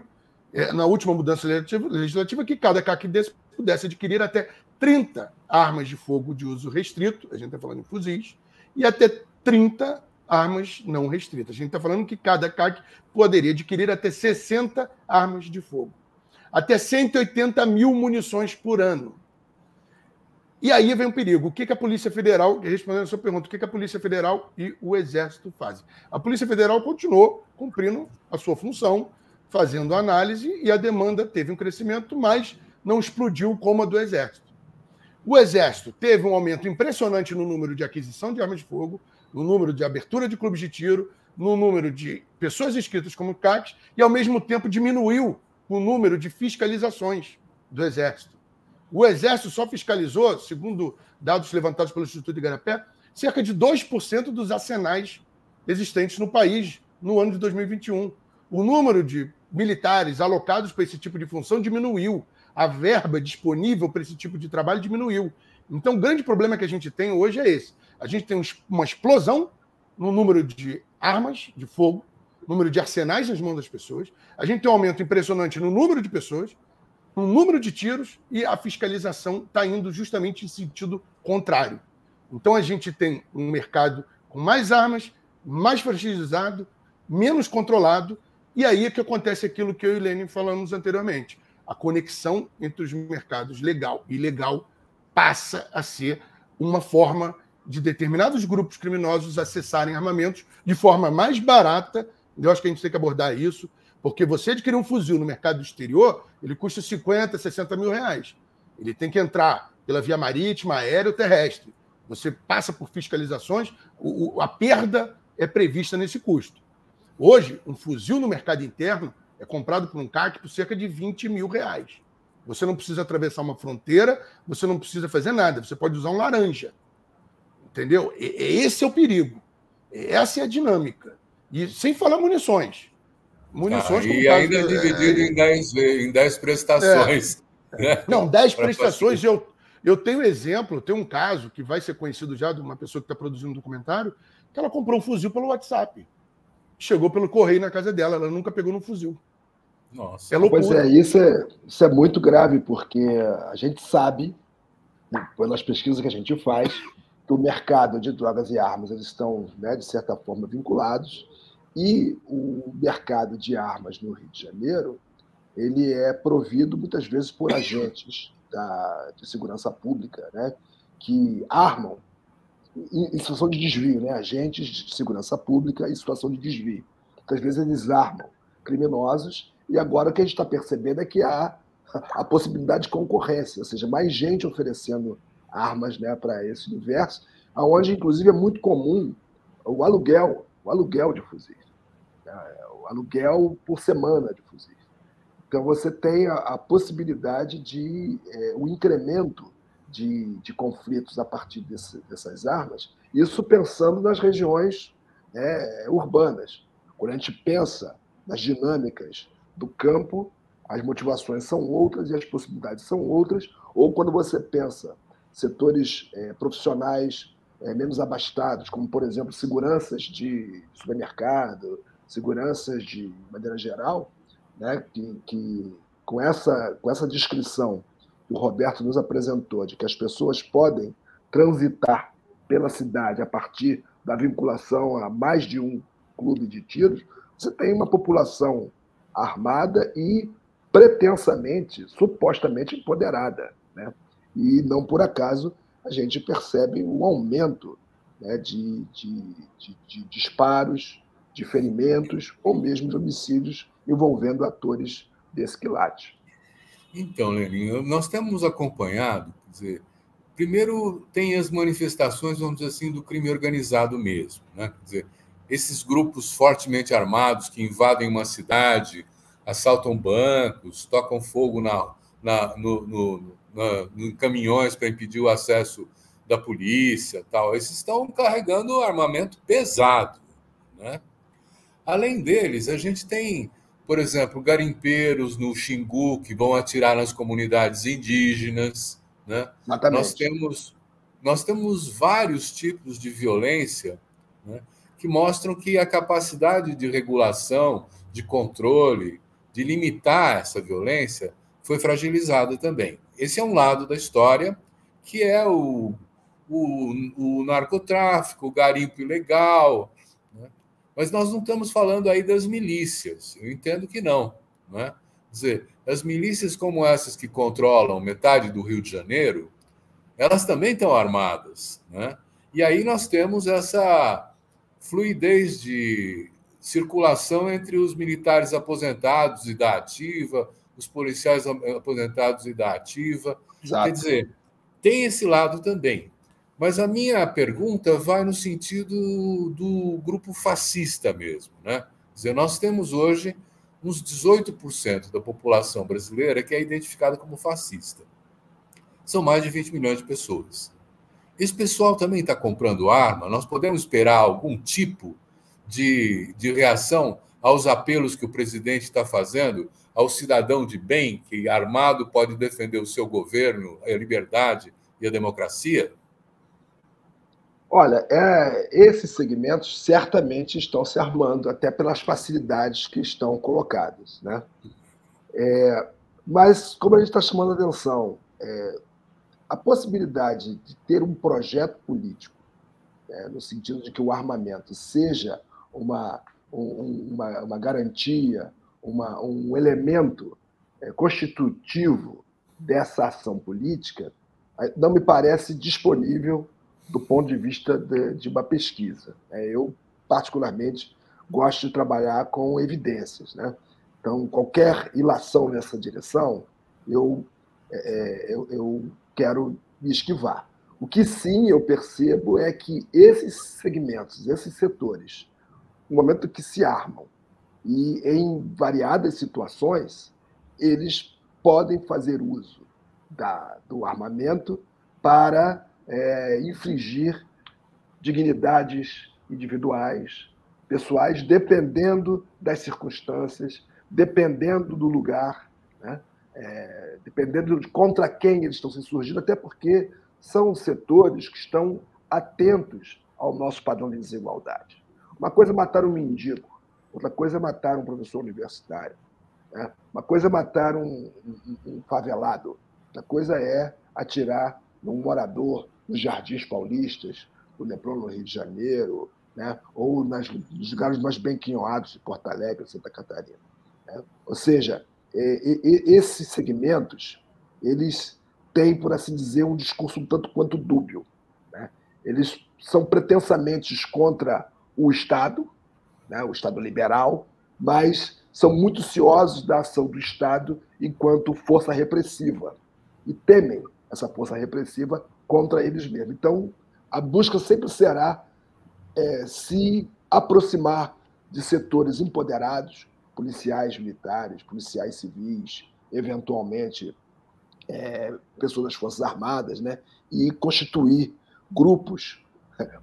na última mudança legislativa, que cada CAC desse pudesse adquirir até 30 armas de fogo de uso restrito, a gente está falando em fuzis, e até 30 armas não restritas. A gente está falando que cada CAC poderia adquirir até 60 armas de fogo. Até 180 mil munições por ano. E aí vem um perigo. O que a Polícia Federal, respondendo a sua pergunta, o que a Polícia Federal e o Exército fazem? A Polícia Federal continuou cumprindo a sua função, fazendo análise, e a demanda teve um crescimento, mas não explodiu como a do Exército. O Exército teve um aumento impressionante no número de aquisição de armas de fogo, no número de abertura de clubes de tiro, no número de pessoas inscritas como CACs, e, ao mesmo tempo, diminuiu o número de fiscalizações do Exército. O Exército só fiscalizou, segundo dados levantados pelo Instituto Igarapé, cerca de 2% dos arsenais existentes no país no ano de 2021. O número de militares alocados para esse tipo de função diminuiu. A verba disponível para esse tipo de trabalho diminuiu. Então, o grande problema que a gente tem hoje é esse. A gente tem uma explosão no número de armas de fogo, número de arsenais nas mãos das pessoas. A gente tem um aumento impressionante no número de pessoas, no número de tiros, e a fiscalização está indo justamente em sentido contrário. Então, a gente tem um mercado com mais armas, mais fragilizado, menos controlado, e aí é que acontece aquilo que eu e Lênin falamos anteriormente. A conexão entre os mercados legal e ilegal passa a ser uma forma de determinados grupos criminosos acessarem armamentos de forma mais barata. Eu acho que a gente tem que abordar isso, porque você adquirir um fuzil no mercado exterior, ele custa 50, 60 mil reais. Ele tem que entrar pela via marítima, aérea ou terrestre. Você passa por fiscalizações, a perda é prevista nesse custo. Hoje, um fuzil no mercado interno é comprado por um CAC por cerca de R$20 mil. Você não precisa atravessar uma fronteira, você não precisa fazer nada, você pode usar um laranja. Entendeu? Esse é o perigo. Essa é a dinâmica. E sem falar munições. Munições como e ainda é dividido em 10 prestações. Né? Não, 10 prestações. Eu tenho exemplo, tenho um caso que vai ser conhecido já de uma pessoa que está produzindo um documentário, que ela comprou um fuzil pelo WhatsApp. Chegou pelo correio na casa dela, ela nunca pegou no fuzil. Nossa. É loucura. Pois é, isso é muito grave, porque a gente sabe, pelas pesquisas que a gente faz, que o mercado de drogas e armas eles estão, né, de certa forma, vinculados, e o mercado de armas no Rio de Janeiro ele é provido muitas vezes por agentes de segurança pública, né, que armam em situação de desvio, né, agentes de segurança pública em situação de desvio. Muitas vezes eles armam criminosos e agora o que a gente está percebendo é que há a possibilidade de concorrência, ou seja, mais gente oferecendo armas, né, para esse universo, onde, inclusive, é muito comum o aluguel de fuzis, né, o aluguel por semana de fuzis. Então, você tem a possibilidade de um incremento de conflitos a partir dessas armas, isso pensando nas regiões, né, urbanas. Quando a gente pensa nas dinâmicas do campo, as motivações são outras e as possibilidades são outras, ou quando você pensa setores profissionais menos abastados, como, por exemplo, seguranças de supermercado, seguranças de maneira geral, né, que com essa descrição que o Roberto nos apresentou, de que as pessoas podem transitar pela cidade a partir da vinculação a mais de um clube de tiros, você tem uma população armada e pretensamente, supostamente empoderada, né? E não por acaso a gente percebe um aumento, né, de disparos, de ferimentos ou mesmo de homicídios envolvendo atores desse quilate. Então, Lenin, nós temos acompanhado, quer dizer, primeiro tem as manifestações, vamos dizer assim, do crime organizado mesmo, né? Quer dizer, esses grupos fortemente armados que invadem uma cidade, assaltam bancos, tocam fogo em caminhões para impedir o acesso da polícia, tal. Esses estão carregando armamento pesado, né? Além deles, a gente tem, por exemplo, garimpeiros no Xingu que vão atirar nas comunidades indígenas, né? Nós temos vários tipos de violência, né, que mostram que a capacidade de regulação, de controle, de limitar essa violência foi fragilizada também. Esse é um lado da história, que é o narcotráfico, o garimpo ilegal, né? Mas nós não estamos falando aí das milícias. Eu entendo que não, né? Quer dizer, as milícias como essas que controlam metade do Rio de Janeiro, elas também estão armadas, né? E aí nós temos essa fluidez de circulação entre os militares aposentados e da ativa, os policiais aposentados e da ativa. Exato. Quer dizer, tem esse lado também. Mas a minha pergunta vai no sentido do grupo fascista mesmo, né? Quer dizer, nós temos hoje uns 18% da população brasileira que é identificada como fascista. São mais de 20 milhões de pessoas. Esse pessoal também está comprando arma? Nós podemos esperar algum tipo de reação aos apelos que o presidente está fazendo ao cidadão de bem, que armado pode defender o seu governo, a liberdade e a democracia? Olha, esses segmentos certamente estão se armando, até pelas facilidades que estão colocadas, né? Mas, como a gente está chamando a atenção, a possibilidade de ter um projeto político, no sentido de que o armamento seja uma garantia, um elemento constitutivo dessa ação política, não me parece disponível do ponto de vista de uma pesquisa. Eu, particularmente, gosto de trabalhar com evidências, né? Então, qualquer ilação nessa direção, eu quero me esquivar. O que sim eu percebo é que esses segmentos, esses setores, no momento que se armam. E, em variadas situações, eles podem fazer uso do armamento para infringir dignidades individuais, pessoais, dependendo das circunstâncias, dependendo do lugar, né? Dependendo de contra quem eles estão se surgindo, até porque são setores que estão atentos ao nosso padrão de desigualdade. Uma coisa é matar um mendigo, outra coisa é matar um professor universitário, né? Uma coisa é matar um favelado, outra coisa é atirar num morador nos Jardins Paulistas, no Leblon, no Rio de Janeiro, né? Ou nos lugares mais bem quinhoados de Porto Alegre, Santa Catarina, né? Ou seja, esses segmentos, eles têm, por assim dizer, um discurso um tanto quanto dúbio, né? Eles são pretensamente contra o Estado, né? O Estado liberal, mas são muito ciosos da ação do Estado enquanto força repressiva e temem essa força repressiva contra eles mesmos. Então, a busca sempre será se aproximar de setores empoderados, policiais militares, policiais civis, eventualmente pessoas das Forças Armadas, né? E constituir grupos,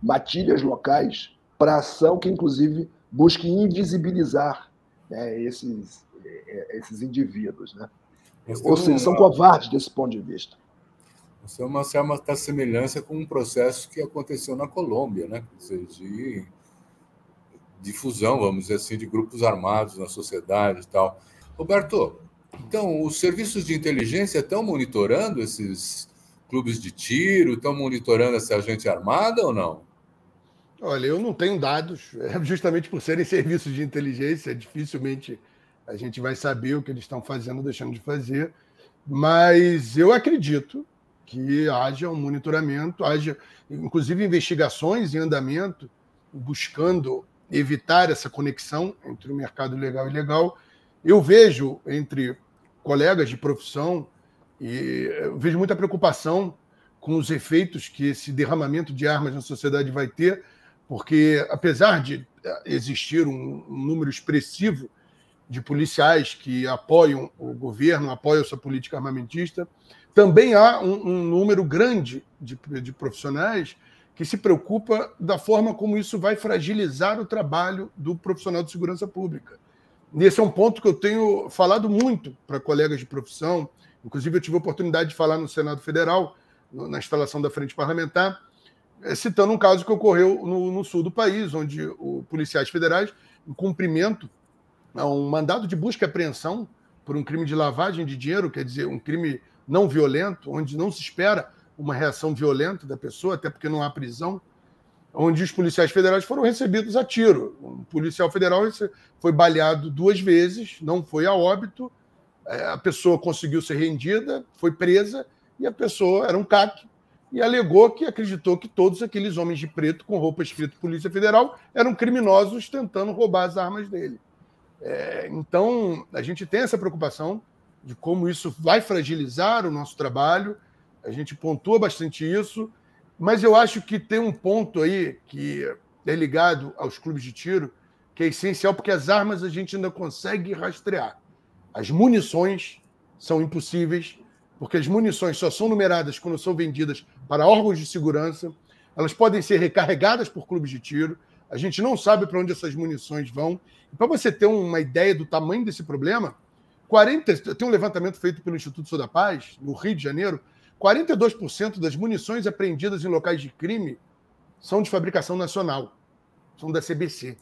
matilhas locais para ação que, inclusive, busque invisibilizar, né, esses indivíduos, né? Ou seja, são covardes desse ponto de vista. Isso é uma certa semelhança com um processo que aconteceu na Colômbia, né? Quer dizer, de difusão, vamos dizer assim, de grupos armados na sociedade e tal. Roberto, então, os serviços de inteligência estão monitorando esses clubes de tiro, estão monitorando essa gente armada ou não? Olha, eu não tenho dados, justamente por serem serviços de inteligência, dificilmente a gente vai saber o que eles estão fazendo ou deixando de fazer, mas eu acredito que haja um monitoramento, haja inclusive investigações em andamento, buscando evitar essa conexão entre o mercado legal e ilegal. Eu vejo entre colegas de profissão, e eu vejo muita preocupação com os efeitos que esse derramamento de armas na sociedade vai ter, porque apesar de existir um número expressivo de policiais que apoiam o governo, apoiam essa política armamentista, também há um número grande de profissionais que se preocupa da forma como isso vai fragilizar o trabalho do profissional de segurança pública. E esse é um ponto que eu tenho falado muito para colegas de profissão. Inclusive, eu tive a oportunidade de falar no Senado Federal, na instalação da Frente Parlamentar, citando um caso que ocorreu no sul do país, onde os policiais federais, em cumprimento a um mandado de busca e apreensão por um crime de lavagem de dinheiro, quer dizer, um crime não violento, onde não se espera uma reação violenta da pessoa, até porque não há prisão, onde os policiais federais foram recebidos a tiro. Um policial federal foi baleado 2 vezes, não foi a óbito, a pessoa conseguiu ser rendida, foi presa, e a pessoa era um CAC, e alegou que acreditou que todos aqueles homens de preto com roupa escrito Polícia Federal eram criminosos tentando roubar as armas dele. Então, a gente tem essa preocupação de como isso vai fragilizar o nosso trabalho, a gente pontua bastante isso, mas eu acho que tem um ponto aí que é ligado aos clubes de tiro, que é essencial, porque as armas a gente ainda consegue rastrear. As munições são impossíveis, porque as munições só são numeradas quando são vendidas para órgãos de segurança, elas podem ser recarregadas por clubes de tiro, a gente não sabe para onde essas munições vão. Para você ter uma ideia do tamanho desse problema, tem um levantamento feito pelo Instituto Sou da Paz, no Rio de Janeiro, 42% das munições apreendidas em locais de crime são de fabricação nacional, são da CBC.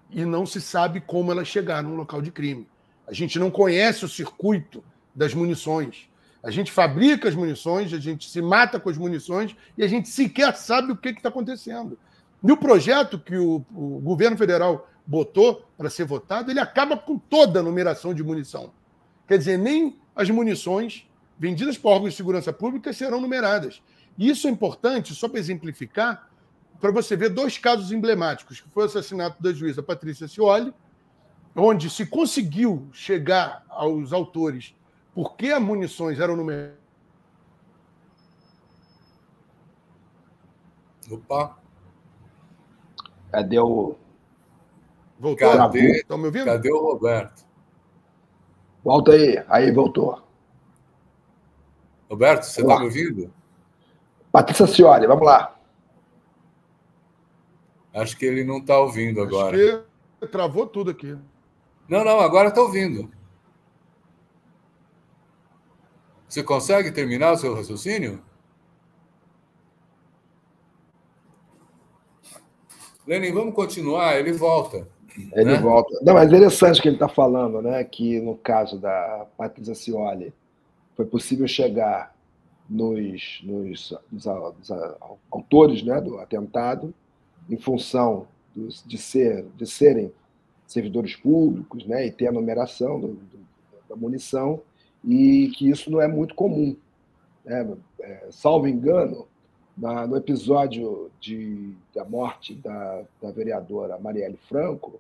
E não se sabe como elas chegaram no local de crime. A gente não conhece o circuito das munições. A gente fabrica as munições, a gente se mata com as munições e a gente sequer sabe o que está acontecendo. E o projeto que o governo federal botou para ser votado, ele acaba com toda a numeração de munição. Quer dizer, nem as munições vendidas por órgãos de segurança pública serão numeradas. E isso é importante, só para exemplificar, para você ver 2 casos emblemáticos, que foi o assassinato da juíza Patrícia Scioli, onde se conseguiu chegar aos autores por que as munições eram numeradas. Opa! Cadê o... Voltou? Cadê? Estão me ouvindo? Cadê o Roberto? Volta aí. Aí, voltou. Roberto, você está me ouvindo? Patrícia Cioli, vamos lá. Acho que ele não está ouvindo agora. Acho que travou tudo aqui. Não, agora está ouvindo. Você consegue terminar o seu raciocínio? Lenin, vamos continuar, ele volta. Ele volta. Não, mas é interessante o que ele está falando, né? Que no caso da Patrícia Cioli, foi possível chegar nos autores, né, do atentado, em função de serem servidores públicos, né, e ter a numeração da munição, e que isso não é muito comum. Né? Salvo engano, no episódio da morte da vereadora Marielle Franco,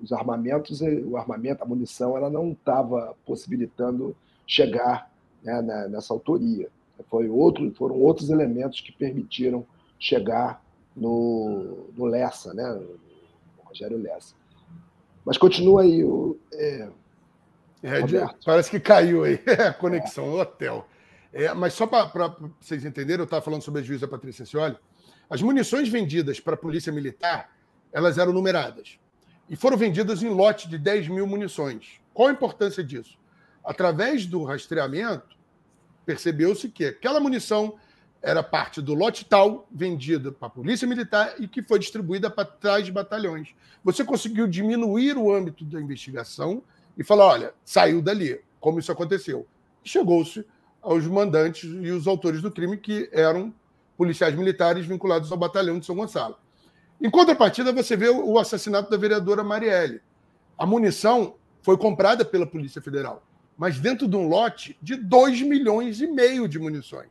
os armamentos, a munição, ela não estava possibilitando chegar, né, nessa autoria. Foram outros elementos que permitiram chegar no Lessa, né, no Rogério Lessa. Mas continua aí, parece que caiu aí a conexão no hotel. Mas só para vocês entenderem, eu estava falando sobre a juíza Patrícia Cioli, as munições vendidas para a Polícia Militar, elas eram numeradas. E foram vendidas em lote de 10 mil munições. Qual a importância disso? Através do rastreamento, percebeu-se que aquela munição era parte do lote tal, vendida para a Polícia Militar e que foi distribuída para tais batalhões. Você conseguiu diminuir o âmbito da investigação e falar, olha, saiu dali, como isso aconteceu. Chegou-se aos mandantes e os autores do crime, que eram policiais militares vinculados ao batalhão de São Gonçalo. Em contrapartida, você vê o assassinato da vereadora Marielle. A munição foi comprada pela Polícia Federal, mas dentro de um lote de 2,5 milhões de munições,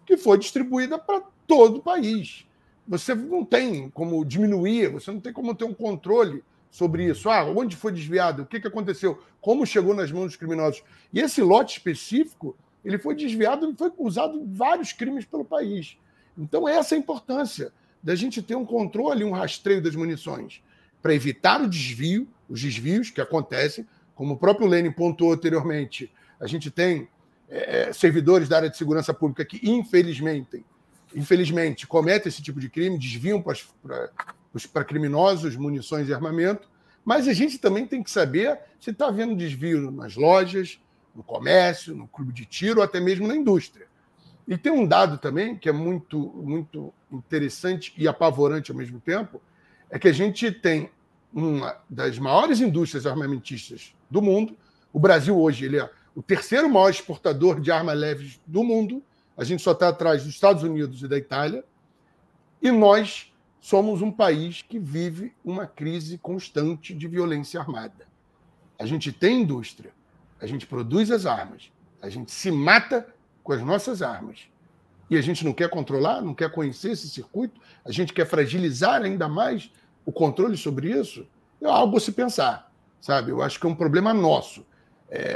que foi distribuída para todo o país. Você não tem como diminuir, você não tem como ter um controle sobre isso. Onde foi desviado? O que aconteceu? Como chegou nas mãos dos criminosos? E esse lote específico, ele foi desviado e foi usado em vários crimes pelo país. Então, essa é a importância da gente ter um controle, um rastreio das munições, para evitar os desvios que acontecem, como o próprio Lenin pontuou anteriormente. A gente tem servidores da área de segurança pública que, infelizmente, cometem esse tipo de crime, desviam para criminosos munições e armamento, mas a gente também tem que saber se está havendo desvio nas lojas, no comércio, no clube de tiro, ou até mesmo na indústria. E tem um dado também que é muito, muito interessante e apavorante ao mesmo tempo, é que a gente tem uma das maiores indústrias armamentistas do mundo. O Brasil hoje ele é o terceiro maior exportador de armas leves do mundo. A gente só está atrás dos Estados Unidos e da Itália. E nós somos um país que vive uma crise constante de violência armada. A gente tem indústria, a gente produz as armas, a gente se mata com as nossas armas. E a gente não quer controlar, não quer conhecer esse circuito, a gente quer fragilizar ainda mais o controle sobre isso. É algo a se pensar, sabe? Eu acho que é um problema nosso.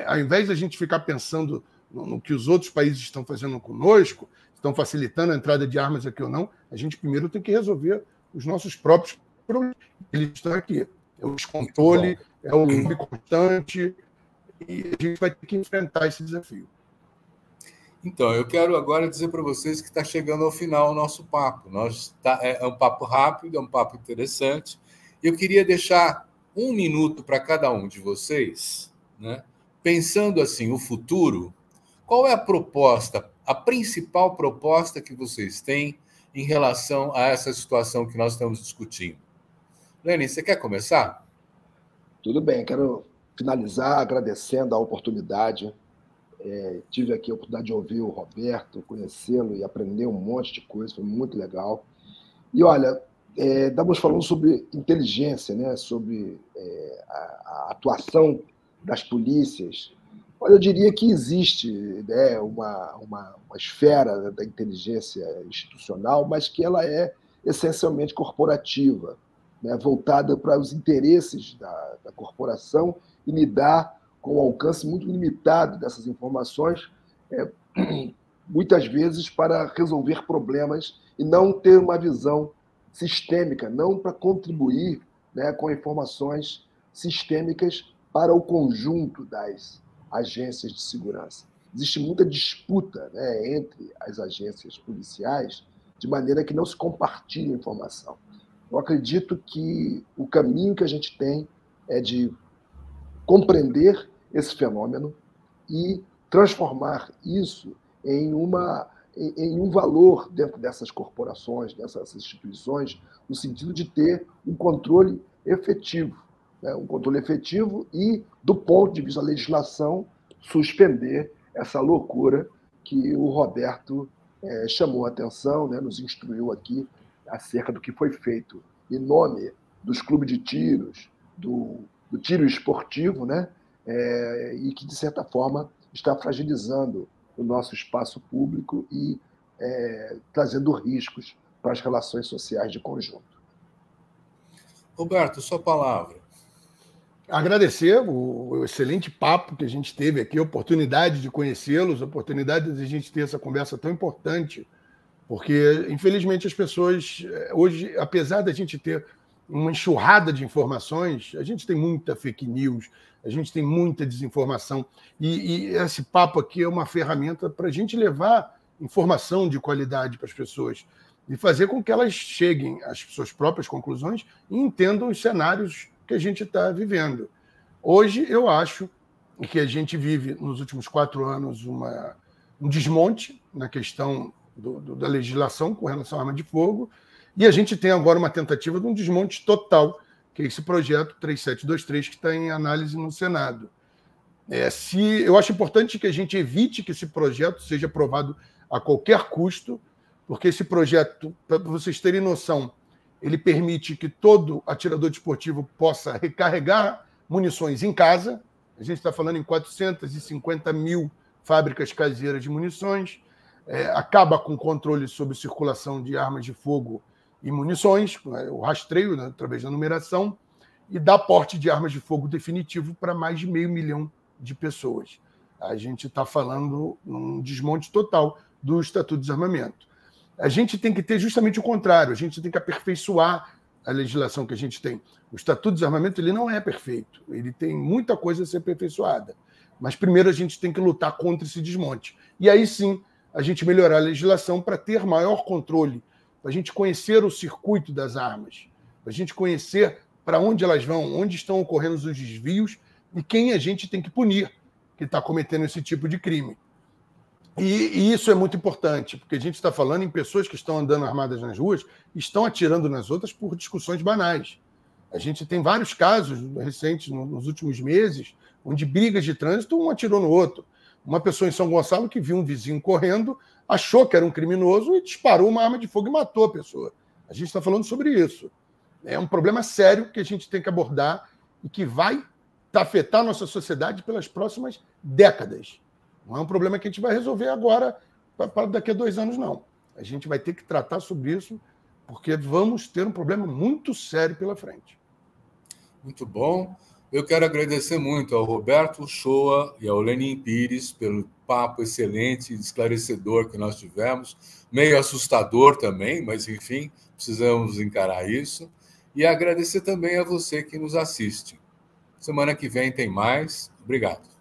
Ao invés da gente ficar pensando no que os outros países estão fazendo conosco, estão facilitando a entrada de armas aqui ou não, a gente primeiro tem que resolver os nossos próprios problemas. Eles estão aqui. É o descontrole, é o lobby constante, e a gente vai ter que enfrentar esse desafio. Então, eu quero agora dizer para vocês que está chegando ao final o nosso papo. É um papo rápido, é um papo interessante. Eu queria deixar 1 minuto para cada um de vocês, né? Pensando assim, o futuro, qual é a proposta, a principal proposta que vocês têm em relação a essa situação que nós estamos discutindo? Lenin, você quer começar? Tudo bem, quero finalizar agradecendo a oportunidade. Tive aqui a oportunidade de ouvir o Roberto, conhecê-lo e aprender um monte de coisa, foi muito legal. E olha, estamos falando sobre inteligência, né? Sobre a atuação das polícias. Olha, eu diria que existe, né, uma esfera da inteligência institucional, mas que ela é essencialmente corporativa, né? Voltada para os interesses da corporação e lidar com um alcance muito limitado dessas informações, muitas vezes para resolver problemas e não ter uma visão sistêmica, não para contribuir né, com informações sistêmicas para o conjunto das agências de segurança. Existe muita disputa, né, entre as agências policiais, de maneira que não se compartilha informação. Eu acredito que o caminho que a gente tem é de compreender esse fenômeno e transformar isso em um valor dentro dessas corporações, dessas instituições, no sentido de ter um controle efetivo, né? Um controle efetivo e, do ponto de vista da legislação, suspender essa loucura que o Roberto chamou a atenção, né? Nos instruiu aqui acerca do que foi feito em nome dos clubes de tiros, do tiro esportivo, né? E que, de certa forma, está fragilizando o nosso espaço público e trazendo riscos para as relações sociais de conjunto. Roberto, sua palavra. Agradecer o excelente papo que a gente teve aqui, a oportunidade de conhecê-los, a oportunidade de a gente ter essa conversa tão importante, porque, infelizmente, as pessoas, hoje, apesar da gente ter uma enxurrada de informações, a gente tem muita fake news, a gente tem muita desinformação, e esse papo aqui é uma ferramenta para a gente levar informação de qualidade para as pessoas e fazer com que elas cheguem às suas próprias conclusões e entendam os cenários que a gente está vivendo. Hoje, eu acho que a gente vive, nos últimos 4 anos, um desmonte na questão da legislação com relação à arma de fogo, e a gente tem agora uma tentativa de um desmonte total, que é esse projeto 3723, que está em análise no Senado. Eu acho importante que a gente evite que esse projeto seja aprovado a qualquer custo, porque esse projeto, para vocês terem noção, ele permite que todo atirador desportivo possa recarregar munições em casa. A gente está falando em 450 mil fábricas caseiras de munições, acaba com o controle sobre circulação de armas de fogo e munições, o rastreio, né, através da numeração, e dá porte de armas de fogo definitivo para mais de 500 mil de pessoas. A gente está falando um desmonte total do Estatuto de Desarmamento. A gente tem que ter justamente o contrário, a gente tem que aperfeiçoar a legislação que a gente tem. O Estatuto de Desarmamento ele não é perfeito, ele tem muita coisa a ser aperfeiçoada, mas primeiro a gente tem que lutar contra esse desmonte. E aí sim, a gente melhorar a legislação para ter maior controle, para a gente conhecer o circuito das armas, para a gente conhecer para onde elas vão, onde estão ocorrendo os desvios e quem a gente tem que punir que está cometendo esse tipo de crime. E isso é muito importante, porque a gente está falando em pessoas que estão andando armadas nas ruas e estão atirando nas outras por discussões banais. A gente tem vários casos recentes, nos últimos meses, onde brigas de trânsito, um atirou no outro. Uma pessoa em São Gonçalo que viu um vizinho correndo, achou que era um criminoso e disparou uma arma de fogo e matou a pessoa. A gente está falando sobre isso. É um problema sério que a gente tem que abordar e que vai afetar a nossa sociedade pelas próximas décadas. Não é um problema que a gente vai resolver agora, para daqui a 2 anos, não. A gente vai ter que tratar sobre isso, porque vamos ter um problema muito sério pela frente. Muito bom. Eu quero agradecer muito ao Roberto Shoa e ao Lenin Pires pelo papo excelente e esclarecedor que nós tivemos. Meio assustador também, mas, enfim, precisamos encarar isso. E agradecer também a você que nos assiste. Semana que vem tem mais. Obrigado.